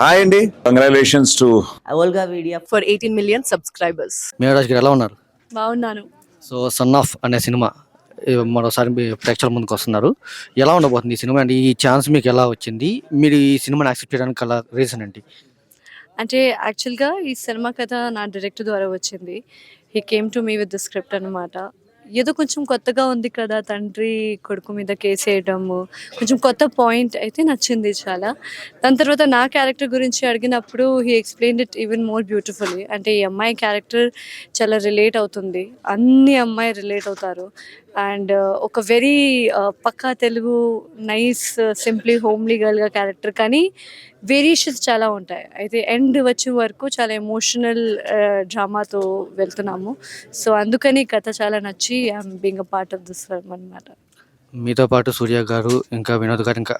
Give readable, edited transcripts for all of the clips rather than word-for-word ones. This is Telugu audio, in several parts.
హాయ్ అండి, congratulations to Olga Media for 18 million subscribers. Megharaj గారు ఎలా ఉన్నారు? బాగున్నాను. సో సన్ ఆఫ్ అనే సినిమా మరోసారి మీ ప్రేక్షకుల ముందుకు వస్తున్నారు. ఎలా ఉండబోతుంది ఈ సినిమా అండి? ఈ ఛాన్స్ మీకు ఎలా వచ్చింది? మీరు ఈ సినిమాని యాక్సెప్ట్ చేయడానికి గల రీజన్ ఏంటి? అంటే యాక్చువల్గా ఈ సినిమా కథ నా డైరెక్టర్ ద్వారా వచ్చింది. He came to me with the script అనమాట. ఏదో కొంచెం కొత్తగా ఉంది కదా, తండ్రి కొడుకు మీద కేసు వేయడము, కొంచెం కొత్త పాయింట్ అయితే నచ్చింది చాలా. దాని తర్వాత నా క్యారెక్టర్ గురించి అడిగినప్పుడు he explain it even more beautifully. అంటే ఈ అమ్మాయి క్యారెక్టర్ చాలా రిలేట్ అవుతుంది, అన్ని అమ్మాయి రిలేట్ అవుతారు. అండ్ ఒక వెరీ పక్కా తెలుగు నైస్ సింప్లీ హోమ్లీ గర్ల్గా క్యారెక్టర్, కానీ వేరియేషన్స్ చాలా ఉంటాయి. అయితే ఎండ్ వచ్చే వరకు చాలా ఎమోషనల్ డ్రామాతో వెళ్తున్నాము. సో అందుకని కథ చాలా నచ్చి I'm being a part of this film అనమాట. మీతో పాటు సూర్య గారు, ఇంకా వినోద్ గారు, ఇంకా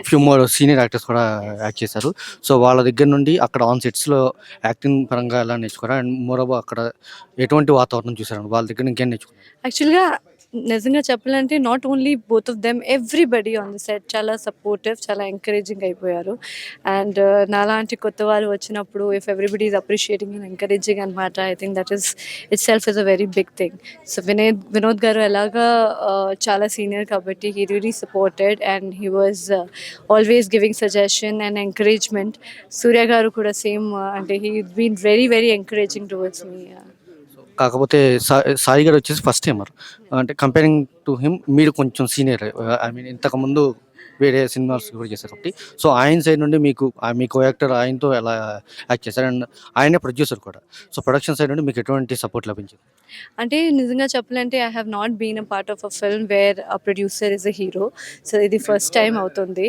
ఫ్యూ మోర్ సీనియర్ యాక్టర్స్ కూడా యాక్ట్ చేశారు. సో వాళ్ళ దగ్గర నుండి అక్కడ ఆన్ సెట్స్లో యాక్టింగ్ పరంగా ఎలా నేర్చుకున్నారు? అండ్ మోరోవర్ అక్కడ ఎటువంటి వాతావరణం చూసారు? వాళ్ళ దగ్గర ఇంకేం నేర్చుకున్నారు? యాక్చువల్గా నిజంగా చెప్పాలంటే not only both of them, everybody on the set చాలా సపోర్టివ్, చాలా ఎంకరేజింగ్ అయిపోయారు. అండ్ నాలాంటి కొత్త వాళ్ళు వచ్చినప్పుడు if everybody is appreciating and encouraging అనమాట, I think that is it self is a very big thing. So Vinod garu ఎలాగా చాలా సీనియర్ కాబట్టి he really supported and he was always giving suggestion and encouragement. Surya garu కూడా సేమ్, అంటే he been very very encouraging towards me. కాకపోతే సాయి గారు వచ్చేసి ఫస్ట్ టైమర్, అంటే కంపేరింగ్ టు హిమ్ మీరు కొంచెం సీనియర్. ఐ మీన్ ఇంతకుముందు వేరే సినిమాస్ కూడా చేశారు కాబట్టి, సో ఆయన సైడ్ నుండి మీకు మీ కో యాక్టర్ ఆయనతో ఎలా యాక్ట్ చేశారు? అండ్ ఆయనే ప్రొడ్యూసర్ కూడా. సో ప్రొడక్షన్ సైడ్ నుండి మీకు ఎటువంటి సపోర్ట్ లభించింది? అంటే నిజంగా చెప్పాలంటే I have not been a part of a film where a producer is a hero. So ఇది ఫస్ట్ టైం అవుతుంది.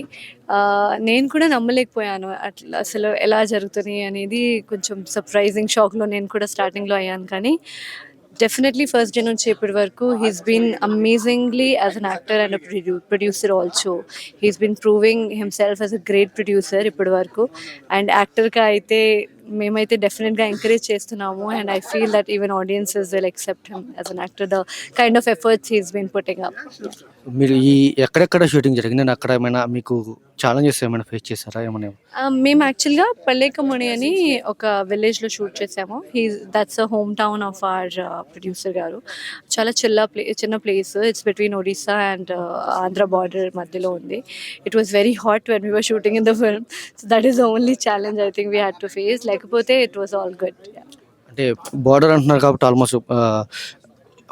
నేను కూడా నమ్మలేకపోయాను అట్లా అసలు ఎలా జరుగుతుంది అనేది. కొంచెం సర్ప్రైజింగ్ షాక్లో నేను కూడా స్టార్టింగ్లో అయ్యాను, కానీ డెఫినెట్లీ ఫస్ట్ డే నుంచి ఇప్పటి వరకు he's been amazingly as an actor and producer also. He's been proving himself as a great producer ఇప్పటి వరకు. అండ్ యాక్టర్గా అయితే మేమైతే డెఫినెట్గా ఎంకరేజ్ చేస్తున్నాము. And I feel that even audiences will accept him as an actor, the kind of efforts he's been putting up. మీరు ఈ ఎక్కడెక్కడ షూటింగ్ జరిగింది? అక్కడ ఏమైనా మీకు ఛాలెంజెస్ ఏమైనా ఫేస్ చేశారా? ఏమైనా మేము యాక్చువల్గా పల్లేకముని అని ఒక విలేజ్లో షూట్ చేసాము. That's a home town of our producer గారు. చాలా చిన్న place. It's between Odisha and Andhra border మధ్యలో ఉంది. It was very hot when we were shooting in the film. So that is the only challenge I think we had to face. లేకపోతే ఇట్ వాస్ ఆల్ గుడ్. అంటే బార్డర్ అంటున్నారు కాబట్టి ఆల్మోస్ట్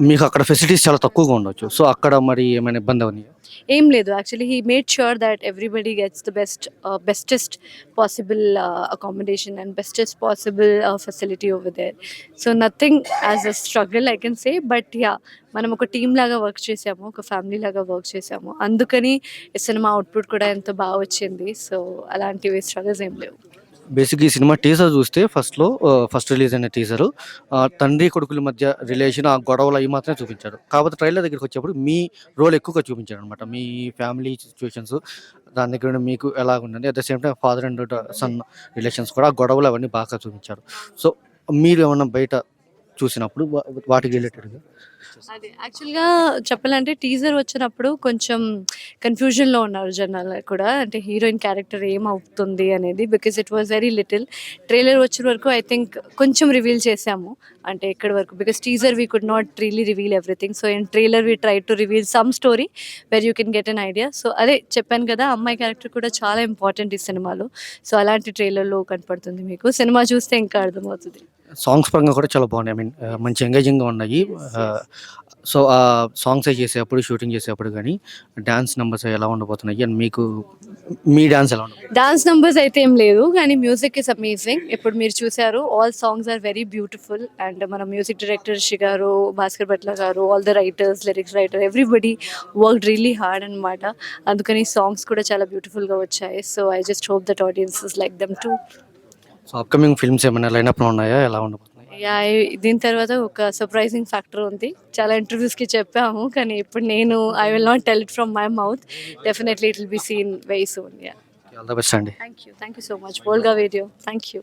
మీకు అక్కడ ఫెసిలిటీస్ చాలా తక్కువగా ఉండొచ్చు. సో అక్కడ మరి ఏమైనా ఇబ్బంది అవునాయి? ఏం లేదు, actually he made sure that everybody gets the bestest possible accommodation and bestest possible facility over there. So nothing as a struggle I can say, but yeah మనం ఒక టీమ్ లాగా వర్క్ చేసాము, ఒక ఫ్యామిలీ లాగా వర్క్ చేసాము. అందుకని ఈ సినిమా అవుట్పుట్ కూడా ఎంతో బాగా వచ్చింది. సో అలాంటివి స్ట్రగుల్స్ ఏం లేవు. బేసిక్ ఈ సినిమా టీజర్ చూస్తే ఫస్ట్ రిలీజ్ అయిన టీజరు తండ్రి కొడుకుల మధ్య రిలేషన్, ఆ గొడవలు అవి మాత్రమే చూపించారు. కాకపోతే ట్రైలర్ దగ్గరికి వచ్చేప్పుడు మీ రోల్ ఎక్కువగా చూపించారు అనమాట. మీ ఫ్యామిలీ సిచ్యువేషన్స్ దాని దగ్గర మీకు ఎలా ఉందండి, at the same time father and son relations కూడా, ఆ గొడవలు అవన్నీ బాగా చూపించారు. సో మీరు ఏమన్నా బయట చూసినప్పుడు వాటికి రిలేటెడ్గా అదే యాక్చువల్గా చెప్పాలంటే టీజర్ వచ్చినప్పుడు కొంచెం కన్ఫ్యూజన్లో ఉన్నారు జనాలు కూడా, అంటే హీరోయిన్ క్యారెక్టర్ ఏమవుతుంది అనేది, because it was very little. Trailer వచ్చిన వరకు ఐ థింక్ కొంచెం రివీల్ చేసాము, అంటే ఎక్కడి వరకు, because teaser we could not really reveal everything. So in trailer we try to reveal some story where you can get an idea. So అదే చెప్పాను కదా, అమ్మాయి క్యారెక్టర్ కూడా చాలా ఇంపార్టెంట్ ఈ సినిమాలో. సో అలాంటి ట్రైలర్లో కనపడుతుంది మీకు. సినిమా చూస్తే ఇంకా అర్థమవుతుంది. సాంగ్స్ పరంగా కూడా చాలా బాగున్నాయి. ఐ మీన్ మంచి ఎంగేజింగ్గా ఉన్నాయి. సో ఆ సాంగ్స్ చేసేటప్పుడు, షూటింగ్ చేసేటప్పుడు కానీ డ్యాన్స్ నెంబర్స్ ఎలా ఉండబోతున్నాయి? అండ్ మీకు మీ డ్యాన్స్ ఎలా ఉండబోతుంది? డాన్స్ నంబర్స్ అయితే ఏం లేదు, కానీ మ్యూజిక్ ఇస్ అమేజింగ్. ఇప్పుడు మీరు చూసారు, all songs are very beautiful. And మన మ్యూజిక్ డైరెక్టర్ రిషి గారు, భాస్కర్ భట్ల గారు, all the writers, lyrics writer, everybody work really hard అనమాట. అందుకని సాంగ్స్ కూడా చాలా బ్యూటిఫుల్గా వచ్చాయి. So I just hope that audiences like them too. So upcoming films ఏమైనా లైనప్లో ఉన్నాయా? ఎలా ఉండబోతున్నాయి? యా, దీని తర్వాత ఒక సర్ప్రైజింగ్ ఫ్యాక్టర్ ఉంది. చాలా ఇంటర్వ్యూస్కి చెప్పాము, కానీ ఇప్పుడు నేను I will not tell it from my mouth. Definitely it will be seen very soon. Ya, all the best అండి. Thank you so much. Volga Video, thank you.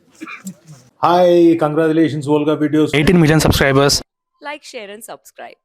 Hi, congratulations Volga Videos. 18 million subscribers. Like, share and subscribe.